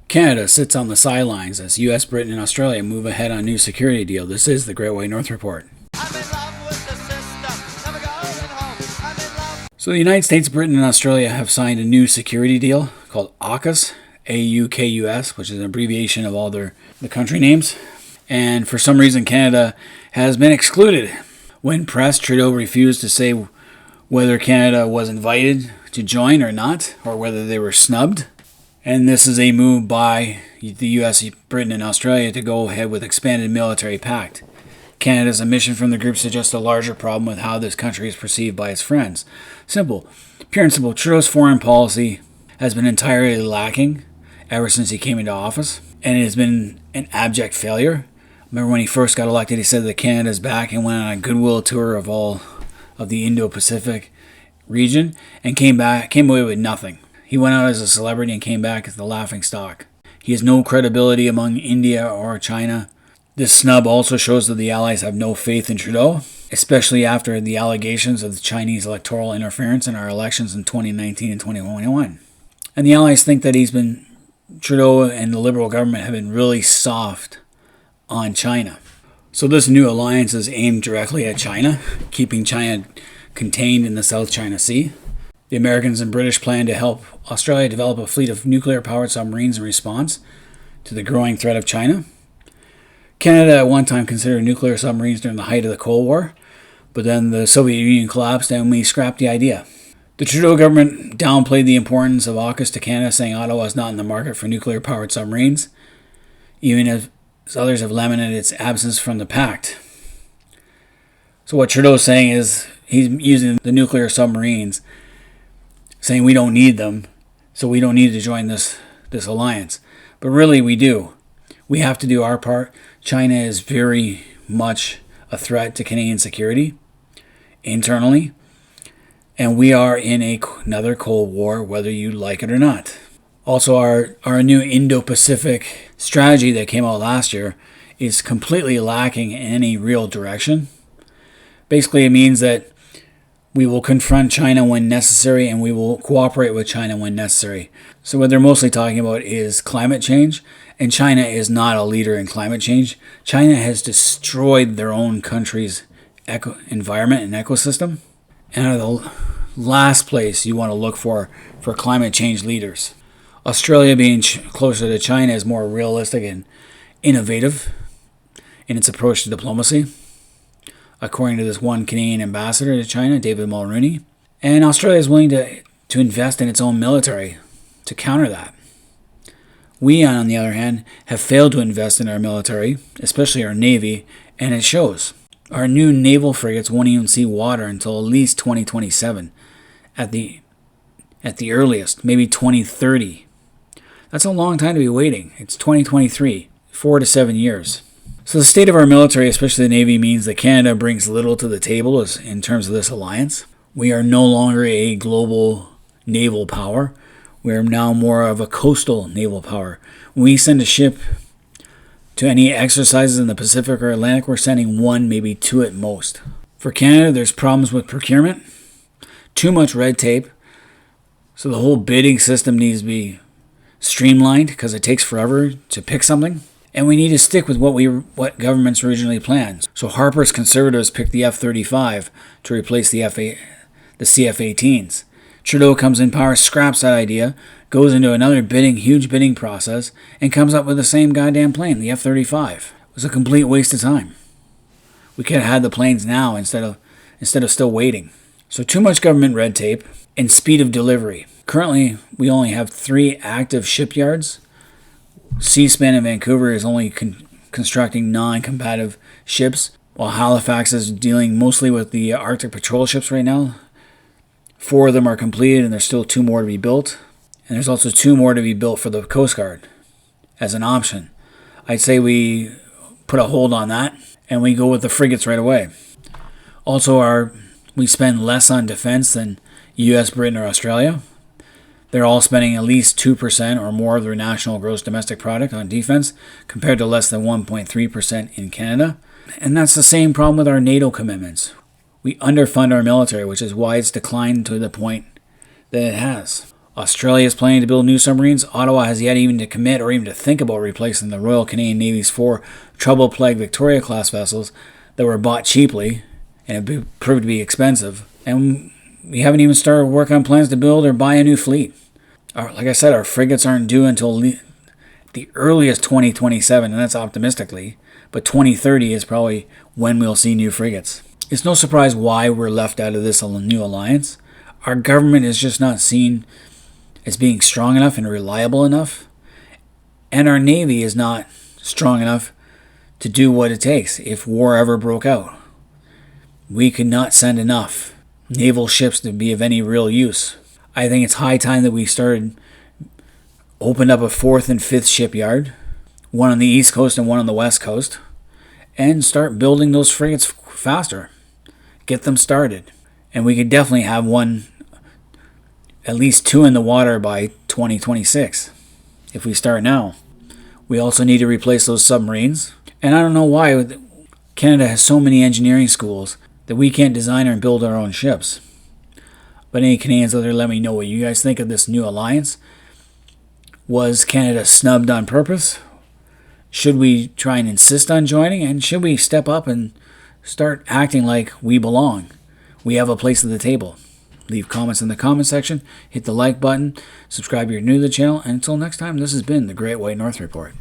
Canada sits on the sidelines as US, Britain, and Australia move ahead on new security deal. This is the Great White North Report. So the United States, Britain, and Australia have signed a new security deal called AUKUS, AUKUS, which is an abbreviation of all the country names. And for some reason, Canada has been excluded. When pressed, Trudeau refused to say whether Canada was invited to join or not, or whether they were snubbed. And this is a move by the US, Britain, and Australia to go ahead with expanded military pact. Canada's omission from the group suggests a larger problem with how this country is perceived by its friends. Simple. Pure and simple. Trudeau's foreign policy has been entirely lacking ever since he came into office, and it has been an abject failure. Remember when he first got elected, he said that Canada's back and went on a goodwill tour of all of the Indo-Pacific region and came away with nothing. He went out as a celebrity and came back as the laughingstock. He has no credibility among India or China. This snub also shows that the Allies have no faith in Trudeau, especially after the allegations of the Chinese electoral interference in our elections in 2019 and 2021. And the Allies think that Trudeau and the Liberal government have been really soft on China. So this new alliance is aimed directly at China, keeping China contained in the South China Sea. The Americans and British plan to help Australia develop a fleet of nuclear-powered submarines in response to the growing threat of China. Canada at one time considered nuclear submarines during the height of the Cold War, but then the Soviet Union collapsed and we scrapped the idea. The Trudeau government downplayed the importance of AUKUS to Canada, saying Ottawa is not in the market for nuclear-powered submarines, even as others have lamented its absence from the pact. So what Trudeau's saying is he's using the nuclear submarines, saying we don't need them, so we don't need to join this alliance. But really we do. We have to do our part. China is very much a threat to Canadian security internally, and we are in another Cold War, whether you like it or not. Also, our new Indo-Pacific strategy that came out last year is completely lacking in any real direction. Basically, it means that we will confront China when necessary, and we will cooperate with China when necessary. So what they're mostly talking about is climate change, and China is not a leader in climate change. China has destroyed their own country's environment and ecosystem, and are the last place you want to look for climate change leaders. Australia, being closer to China, is more realistic and innovative in its approach to diplomacy, according to this one Canadian ambassador to China, David Mulroney. And Australia is willing to invest in its own military to counter that. We, on the other hand, have failed to invest in our military, especially our Navy, and it shows. Our new naval frigates won't even see water until at least 2027, at the earliest, maybe 2030. That's a long time to be waiting. It's 2023, 4 to 7 years. So the state of our military, especially the Navy, means that Canada brings little to the table in terms of this alliance. We are no longer a global naval power. We are now more of a coastal naval power. When we send a ship to any exercises in the Pacific or Atlantic, we're sending 1, maybe 2 at most. For Canada, there's problems with procurement, too much red tape, so the whole bidding system needs to be streamlined because it takes forever to pick something. And we need to stick with what governments originally planned. So Harper's Conservatives picked the F-35 to replace the CF-18s. Trudeau comes in power, scraps that idea, goes into another huge bidding process, and comes up with the same goddamn plane, the F-35. It was a complete waste of time. We could have had the planes now instead of still waiting. So too much government red tape and speed of delivery. Currently, we only have 3 active shipyards. Seaspan in Vancouver is only constructing non-competitive ships, while Halifax is dealing mostly with the Arctic patrol ships right now. 4 of them are completed, and there's still 2 more to be built. And there's also 2 more to be built for the Coast Guard as an option. I'd say we put a hold on that, and we go with the frigates right away. Also, we spend less on defense than US, Britain, or Australia. They're all spending at least 2% or more of their national gross domestic product on defense, compared to less than 1.3% in Canada. And that's the same problem with our NATO commitments. We underfund our military, which is why it's declined to the point that it has. Australia is planning to build new submarines. Ottawa has yet even to commit or even to think about replacing the Royal Canadian Navy's 4 trouble-plagued Victoria-class vessels that were bought cheaply and have proved to be expensive. And we haven't even started work on plans to build or buy a new fleet. Like I said, our frigates aren't due until the earliest 2027, and that's optimistically. But 2030 is probably when we'll see new frigates. It's no surprise why we're left out of this new alliance. Our government is just not seen as being strong enough and reliable enough. And our Navy is not strong enough to do what it takes if war ever broke out. We could not send enough naval ships to be of any real use. I think it's high time that we opened up a 4th and 5th shipyard, one on the East Coast and one on the West Coast, and start building those frigates faster. Get them started. And we could definitely have at least 2 in the water by 2026 if we start now. We also need to replace those submarines. And I don't know why Canada has so many engineering schools that we can't design or build our own ships. But any Canadians out there, let me know what you guys think of this new alliance. Was Canada snubbed on purpose? Should we try and insist on joining? And should we step up and start acting like we belong? We have a place at the table. Leave comments in the comment section. Hit the like button. Subscribe if you're new to the channel. And until next time, this has been the Great White North Report.